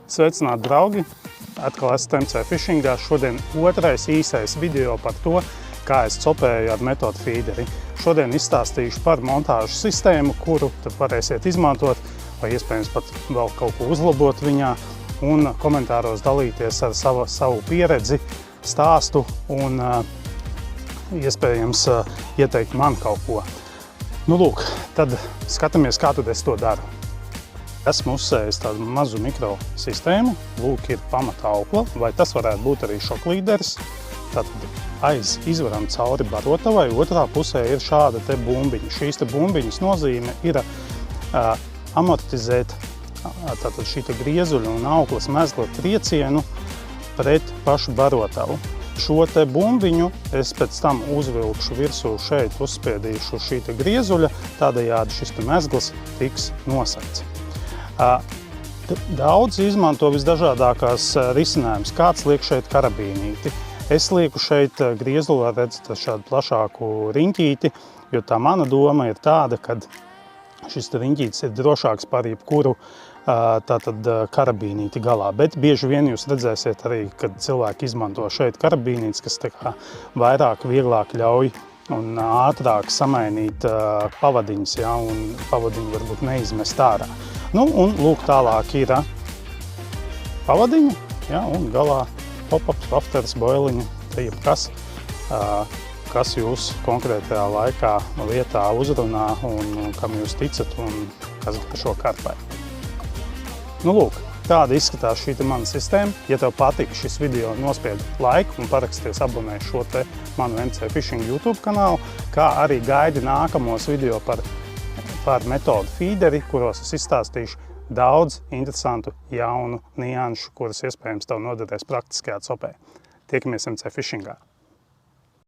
Sveicināti, draugi! Atkal esat MC Fishingā. Šodien otrais īsais video par to, kā es copēju ar metodu feederi. Šodien izstāstīšu par montāžu sistēmu, kuru tad varēsiet izmantot, vai iespējams pat vēl kaut ko uzlabot viņā, un komentāros dalīties ar savu pieredzi, stāstu un iespējams ieteikt man kaut ko. Nu lūk, tad skatāmies, kā tad es to daru. Esmu uzsējis tādu mazu mikrosistēmu, lūk ir pamata aukla, vai tas varētu būt arī šoklīderis. Tātad aiz izvaram cauri barotavai, otrā pusē ir šāda te bumbiņa. Šīs te bumbiņas nozīme ir amortizēt tātad šī te griezuļa un auklas mezgla triecienu pret pašu barotavu. Šo te bumbiņu es pēc tam uzvilkšu virsū šeit, uzspiedīšu šī te griezuļa, tādējādi šis te mezgls tiks nosegts. Daudz izmanto visdažādākās risinājumus. Kāds liek šeit karabīnīti. Es lieku šeit griezulā, redzat, šādu plašāku riņķīti, jo tā mana doma ir tāda, ka šis riņķītis ir drošāks par jebkuru tātad karabīnīti galā. Bet bieži vien jūs redzēsiet arī, kad cilvēki izmanto šeit karabīnītis, kas tā kā vairāk, vieglāk ļauj un ātrāk samainīt pavadiņas, ja, un pavadiņu varbūt neizmest ārā. Nu, un lūk, tālāk ir pavadiņa, ja, un galā pop-ups, wafters, boiliņa, te jebkas, kas jūs konkrētajā laikā vietā uzrunā un kam jūs ticat un kas par šo karpai. Nu, lūk, tāda izskatās šī te mana sistēma. Ja tev patika šis video, nospied laiku un paraksties abonē šo te manu MC Fishing YouTube kanālu, kā arī gaidi nākamos video par metodu feederi, kuros es izstāstīšu daudz interesantu jaunu nianšu, kuras iespējams tev noderēs praktiskajā copē. Tiekamies MC Fishingā!